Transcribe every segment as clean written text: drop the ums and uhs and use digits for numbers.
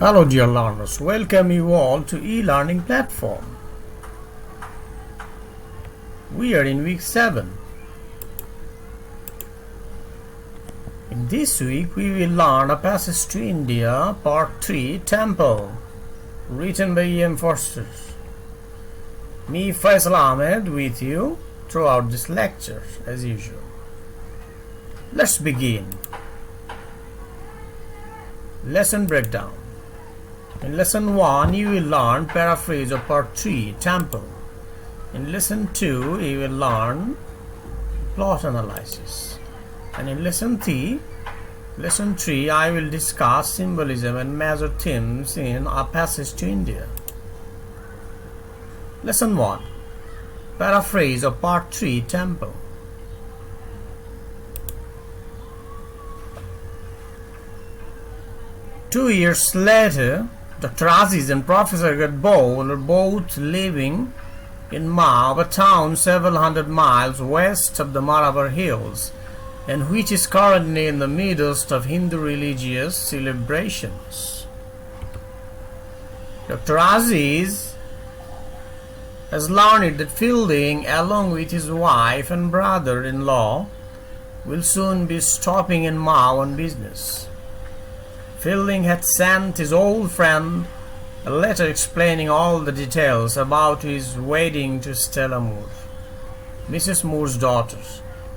Hello dear learners, welcome you all to e-learning platform. We are in week 7. In this week we will learn A Passage to India Part 3 Temple, written by Forster. Me Faisal Ahmed with you throughout this lecture as usual. Let's begin. Lesson breakdown. In lesson 1 you will learn paraphrase of part 3 temple. In lesson 2 you will learn plot analysis. And in lesson 3 I will discuss symbolism and major themes in A Passage to India. Lesson 1 Paraphrase of part 3 temple. Two years later, Dr. Aziz and Professor Gadboul are both living in Mao, a town several hundred miles west of the Marabar Hills, and which is currently in the midst of Hindu religious celebrations. Dr. Aziz has learned that Fielding, along with his wife and brother-in-law, will soon be stopping in Mao on business. Fielding had sent his old friend a letter explaining all the details about his wedding to Stella Moore, Mrs. Moore's daughter,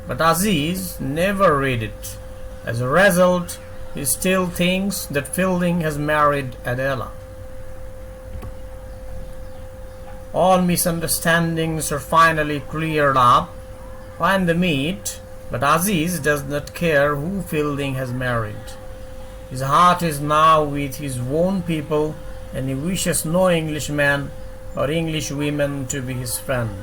but Aziz never read it. As a result, he still thinks that Fielding has married Adela. All misunderstandings are finally cleared up when they meet, but Aziz does not care who Fielding has married. His heart is now with his own people, and he wishes no Englishman or English women to be his friend.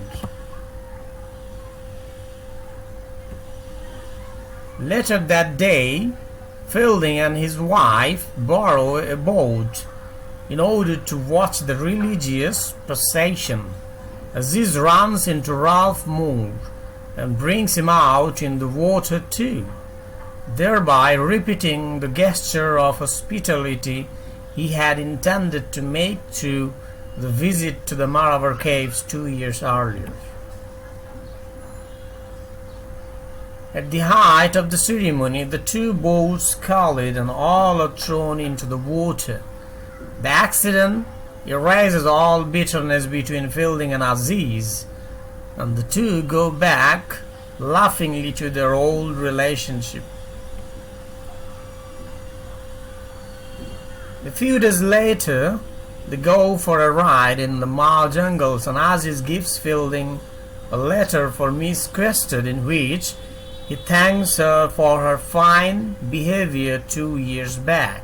Later that day, Fielding and his wife borrow a boat in order to watch the religious procession. Aziz runs into Ralph Moore and brings him out in the water too, thereby repeating the gesture of hospitality he had intended to make to the visit to the Marabar Caves 2 years earlier. At the height of the ceremony, the two boats collide and all are thrown into the water. The accident erases all bitterness between Fielding and Aziz, and the two go back laughingly to their old relationship. A few days later, they go for a ride in the Mao jungles, and Aziz gives Fielding a letter for Miss Quested in which he thanks her for her fine behavior 2 years back.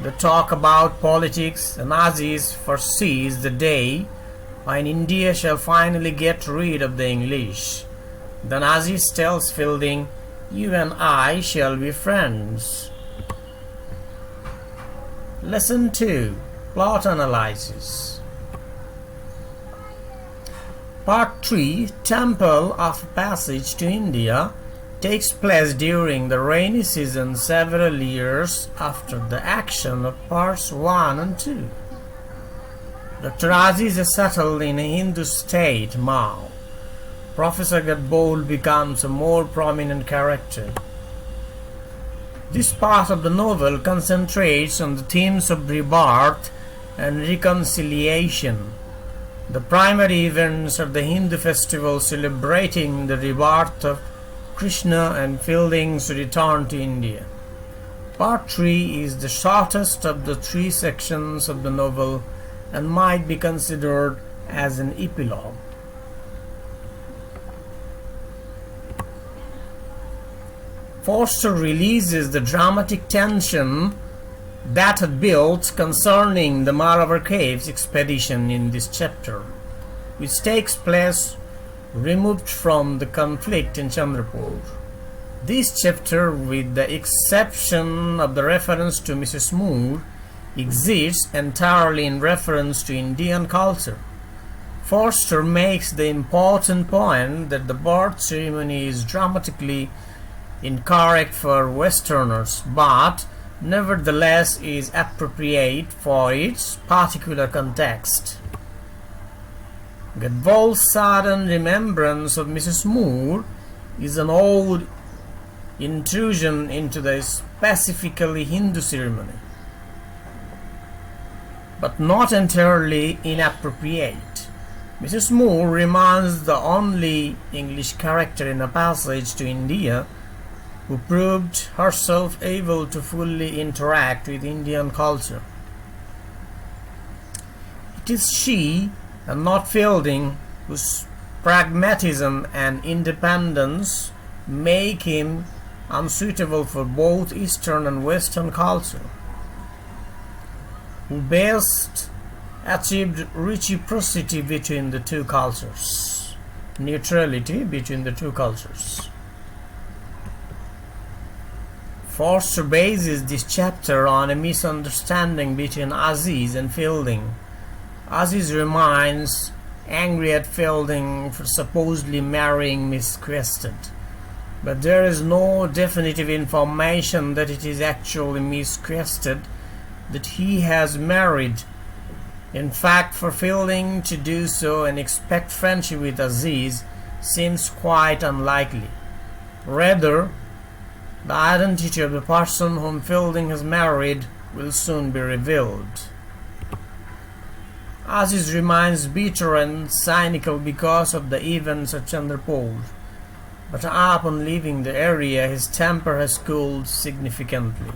They talk about politics, and Aziz foresees the day when India shall finally get rid of the English. Then Aziz tells Fielding, "You and I shall be friends." Lesson 2 Plot Analysis. Part 3 Temple of Passage to India takes place during the rainy season several years after the action of parts 1 and 2. Dr. Aziz is settled in a Hindu state, Mao. Professor Gadboul becomes a more prominent character. This part of the novel concentrates on the themes of rebirth and reconciliation. The primary events are the Hindu festival celebrating the rebirth of Krishna and Fielding's return to India. Part 3 is the shortest of the 3 sections of the novel and might be considered as an epilogue. Forster releases the dramatic tension that had built concerning the Marabar Caves expedition in this chapter, which takes place removed from the conflict in Chandrapur. This chapter, with the exception of the reference to Mrs. Moore, exists entirely in reference to Indian culture. Forster makes the important point that the birth ceremony is dramatically incorrect for Westerners, but nevertheless is appropriate for its particular context. Gadwal's sudden remembrance of Mrs. Moore is an odd intrusion into the specifically Hindu ceremony, but not entirely inappropriate. Mrs. Moore remains the only English character in a passage to India who proved herself able to fully interact with Indian culture. It is she, and not Fielding, whose pragmatism and independence make him unsuitable for both Eastern and Western culture, who best achieved reciprocity between the two cultures, neutrality between the two cultures. Forster bases this chapter on a misunderstanding between Aziz and Fielding. Aziz remains angry at Fielding for supposedly marrying Miss Quested, but there is no definitive information that it is actually Miss Quested that he has married. In fact, for Fielding to do so and expect friendship with Aziz seems quite unlikely. Rather, the identity of the person whom Fielding has married will soon be revealed. Aziz remains bitter and cynical because of the events at Chandrapur, but upon leaving the area his temper has cooled significantly.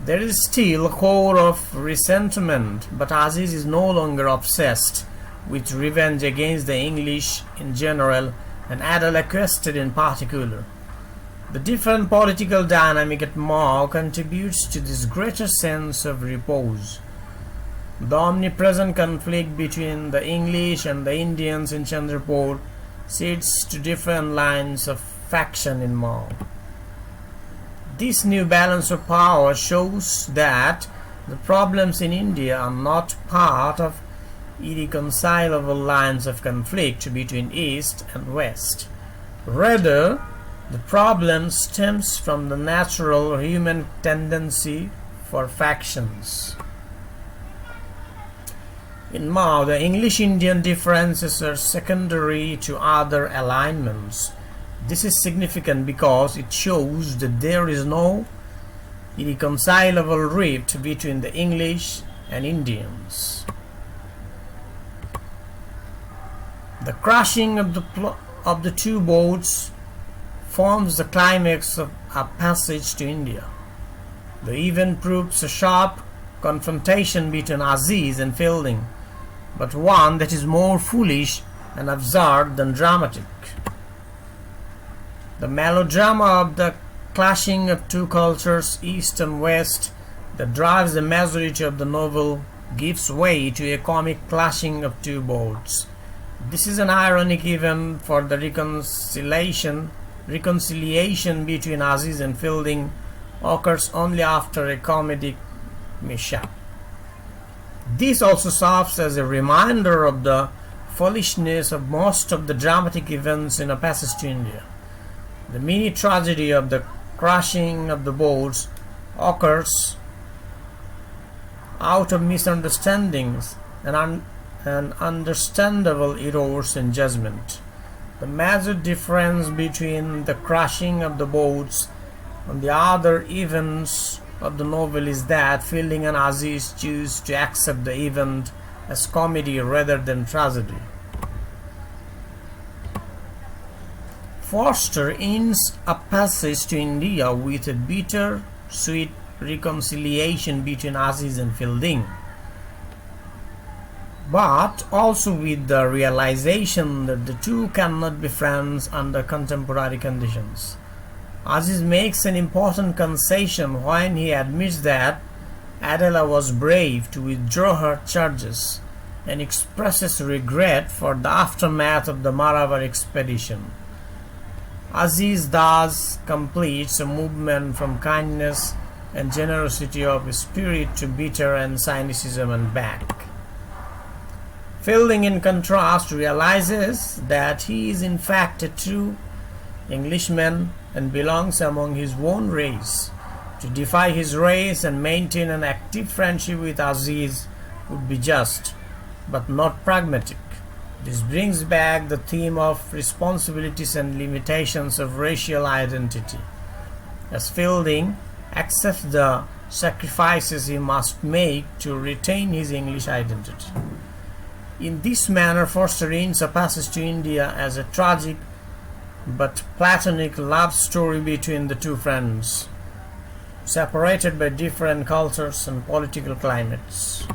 There is still a core of resentment, but Aziz is no longer obsessed with revenge against the English in general and Adela Quested in particular. The different political dynamic at Mao contributes to this greater sense of repose. The omnipresent conflict between the English and the Indians in Chandrapur sits to different lines of faction in Mao. This new balance of power shows that the problems in India are not part of irreconcilable lines of conflict between East and West. Rather, the problem stems from the natural human tendency for factions. In Mao, the English-Indian differences are secondary to other alignments. This is significant because it shows that there is no irreconcilable rift between the English and Indians. The crashing of the two boats forms the climax of a passage to India. The event proves a sharp confrontation between Aziz and Fielding, but one that is more foolish and absurd than dramatic. The melodrama of the clashing of two cultures, East and West, that drives the majority of the novel gives way to a comic clashing of two boats. This is an ironic event, for the reconciliation between Aziz and Fielding occurs only after a comedic mishap. This also serves as a reminder of the foolishness of most of the dramatic events in A Passage to India. The mini tragedy of the crashing of the boats occurs out of misunderstandings and understandable errors in judgment. The major difference between the crashing of the boats and the other events of the novel is that Fielding and Aziz choose to accept the event as comedy rather than tragedy. Forster ends A Passage to India with a bitter, sweet reconciliation between Aziz and Fielding, but also with the realization that the two cannot be friends under contemporary conditions. Aziz makes an important concession when he admits that Adela was brave to withdraw her charges and expresses regret for the aftermath of the Marabar expedition. Aziz thus completes a movement from kindness and generosity of spirit to bitter and cynicism and back. Fielding, in contrast, realizes that he is in fact a true Englishman and belongs among his own race. To defy his race and maintain an active friendship with Aziz would be just, but not pragmatic. This brings back the theme of responsibilities and limitations of racial identity, as Fielding accepts the sacrifices he must make to retain his English identity. In this manner, Forster ends a passage to India as a tragic but platonic love story between the two friends, separated by different cultures and political climates.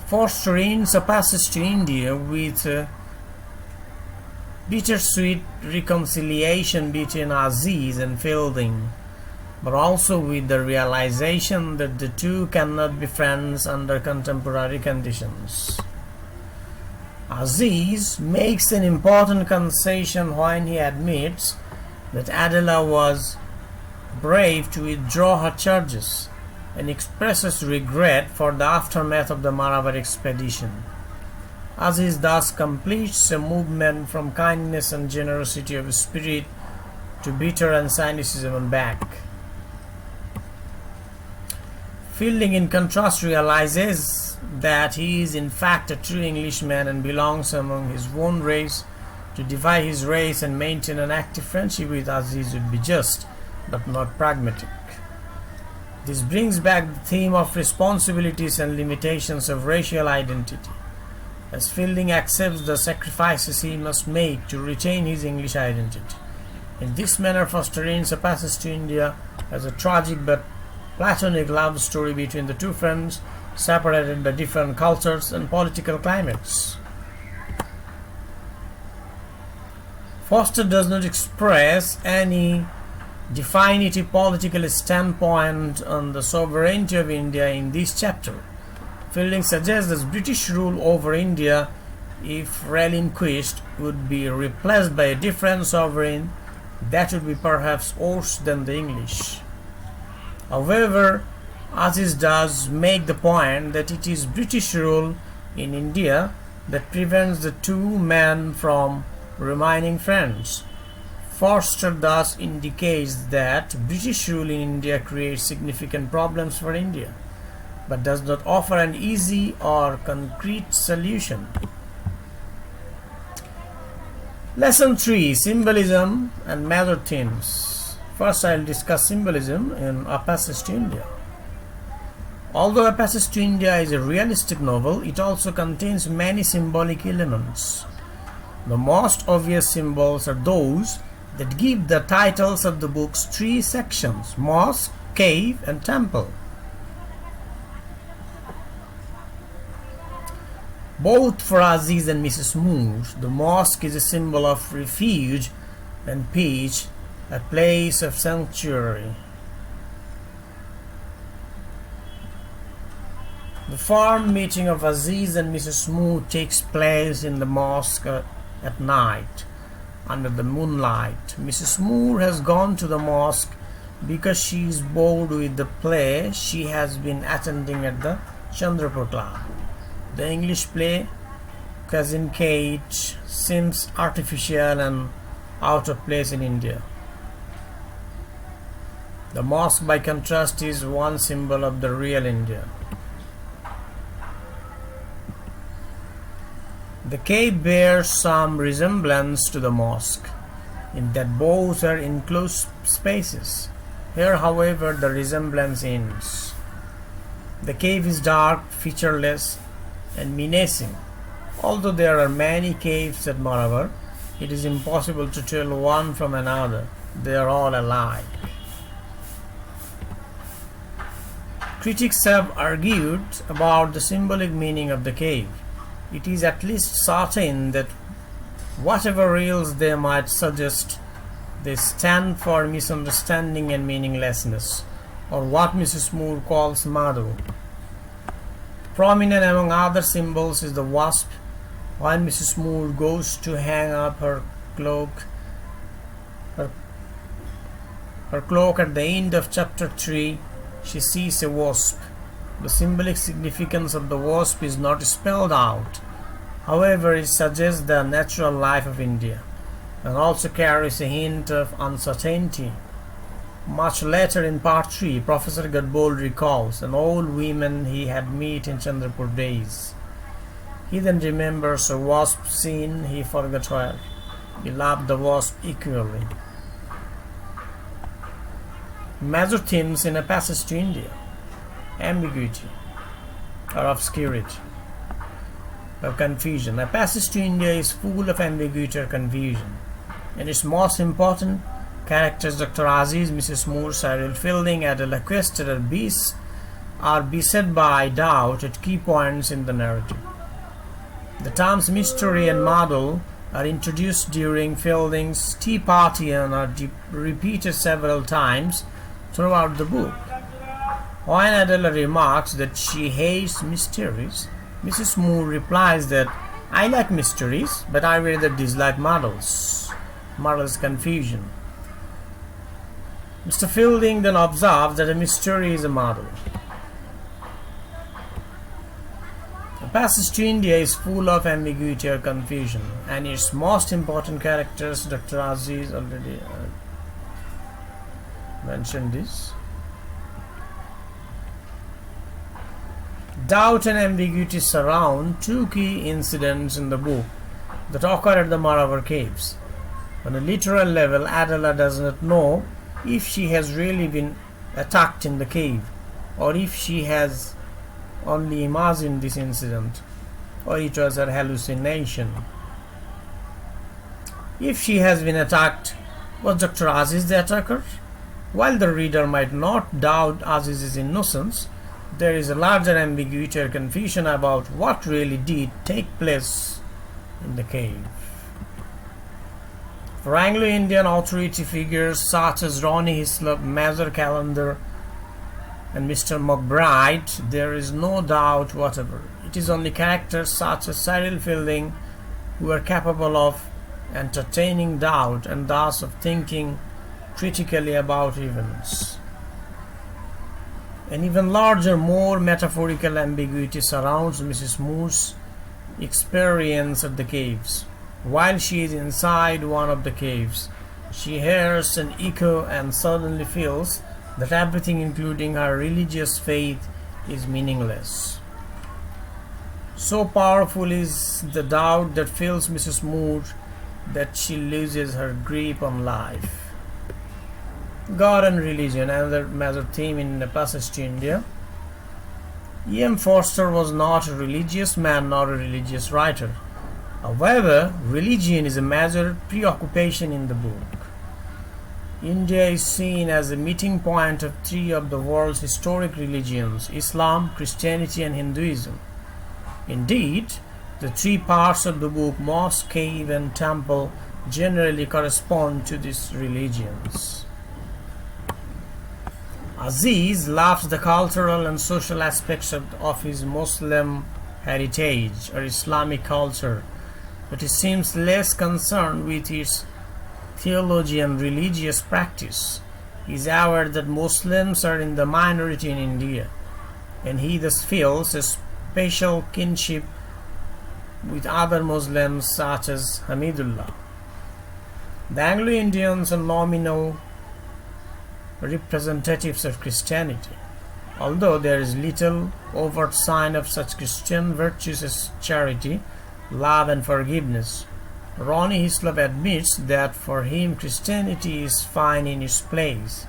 Forster ends a passage to India with a bittersweet reconciliation between Aziz and Fielding, but also with the realization that the two cannot be friends under contemporary conditions. Aziz makes an important concession when he admits that Adela was brave to withdraw her charges and expresses regret for the aftermath of the Malabar expedition. Aziz thus completes a movement from kindness and generosity of spirit to bitter and cynicism and back. Fielding, in contrast, realizes that he is in fact a true Englishman and belongs among his own race. To defy his race and maintain an active friendship with Aziz would be just, but not pragmatic. This brings back the theme of responsibilities and limitations of racial identity, as Fielding accepts the sacrifices he must make to retain his English identity. In this manner, Forster ends a passage to India as a tragic but platonic love story between the two friends, separated by different cultures and political climates. Forster does not express any definitive political standpoint on the sovereignty of India in this chapter. Fielding suggests that British rule over India, if relinquished, would be replaced by a different sovereign that would be perhaps worse than the English. However, Aziz does make the point that it is British rule in India that prevents the two men from remaining friends. Forster thus indicates that British rule in India creates significant problems for India, but does not offer an easy or concrete solution. Lesson 3: Symbolism and Major Themes. First, I will discuss symbolism in A Passage to India. Although A Passage to India is a realistic novel, it also contains many symbolic elements. The most obvious symbols are those that give the titles of the book's three sections: mosque, cave, and temple. Both for Aziz and Mrs. Moore, the mosque is a symbol of refuge and peace, a place of sanctuary. The firm meeting of Aziz and Mrs. Moore takes place in the mosque at night, under the moonlight. Mrs. Moore has gone to the mosque because she is bored with the play she has been attending at the Chandrapur Club. The English play, Cousin Kate, seems artificial and out of place in India. The mosque, by contrast, is one symbol of the real India. The cave bears some resemblance to the mosque, in that both are enclosed spaces. Here, however, the resemblance ends. The cave is dark, featureless, and menacing. Although there are many caves at Malabar, it is impossible to tell one from another. They are all alike. Critics have argued about the symbolic meaning of the cave. It is at least certain that whatever else they might suggest, they stand for misunderstanding and meaninglessness, or what Mrs. Moore calls Madhu. Prominent among other symbols is the wasp. When Mrs. Moore goes to hang up her cloak at the end of chapter 3, she sees a wasp. The symbolic significance of the wasp is not spelled out. However, it suggests the natural life of India and also carries a hint of uncertainty. Much later in part 3, Professor Gadbol recalls an old woman he had met in Chandrapur days. He then remembers a wasp scene. He forgot her. He loved the wasp equally. Major themes in A Passage to India: ambiguity or obscurity or confusion. A Passage to India is full of ambiguity or confusion. And its most important characters, Dr. Aziz, Mrs. Moore, Cyril Fielding, Adela Quester, are beset by doubt at key points in the narrative. The terms mystery and model are introduced during Fielding's tea party and are repeated several times throughout the book. When Adela remarks that she hates mysteries, Mrs. Moore replies that I like mysteries, but I rather dislike models. Models confusion. Mr. Fielding then observes that a mystery is a model. A Passage to India is full of ambiguity or confusion, and its most important characters, Dr. Aziz already mentioned this. Doubt and ambiguity surround two key incidents in the book that occur at the Maravar caves. On a literal level, Adela does not know if she has really been attacked in the cave, or if she has only imagined this incident, or it was her hallucination. If she has been attacked, was Dr. Aziz the attacker? While the reader might not doubt Aziz's innocence, there is a larger ambiguity or confusion about what really did take place in the cave. For Anglo-Indian authority figures such as Ronnie Hislop, Major Callender, and Mr. McBride, there is no doubt whatever. It is only characters such as Cyril Fielding who are capable of entertaining doubt and thus of thinking critically about events. An even larger, more metaphorical ambiguity surrounds Mrs. Moore's experience at the caves. While she is inside one of the caves, she hears an echo and suddenly feels that everything, including her religious faith, is meaningless. So powerful is the doubt that fills Mrs. Moore that she loses her grip on life. God and religion, another major theme in A Passage to India. E.M. Forster was not a religious man nor a religious writer. However, religion is a major preoccupation in the book. India is seen as a meeting point of three of the world's historic religions: Islam, Christianity, and Hinduism. Indeed, the three parts of the book, mosque, cave, and temple, generally correspond to these religions. Aziz loves the cultural and social aspects of his Muslim heritage or Islamic culture, but he seems less concerned with its theology and religious practice. He is aware that Muslims are in the minority in India, and he thus feels a special kinship with other Muslims such as Hamidullah. The Anglo-Indians are nominal representatives of Christianity, although there is little overt sign of such Christian virtues as charity, love, and forgiveness. Ronnie Hislop admits that for him Christianity is fine in its place,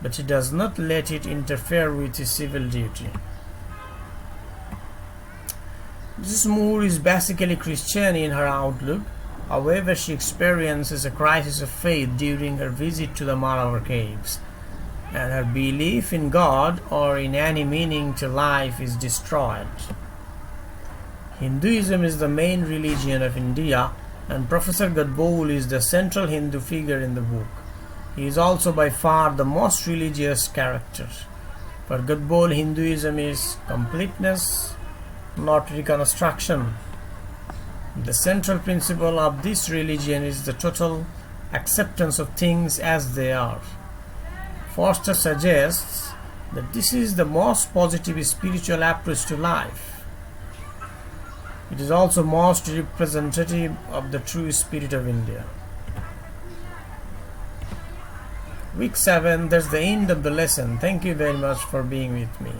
but he does not let it interfere with his civil duty. Mrs. Moore is basically Christian in her outlook. However, she experiences a crisis of faith during her visit to the Maravar caves, and her belief in God or in any meaning to life is destroyed. Hinduism is the main religion of India, and Professor Gadbol is the central Hindu figure in the book. He is also by far the most religious character. For Gadbol, Hinduism is completeness, not reconstruction. The central principle of this religion is the total acceptance of things as they are. Forster suggests that this is the most positive spiritual approach to life. It is also most representative of the true spirit of India. Week 7, that's the end of the lesson. Thank you very much for being with me.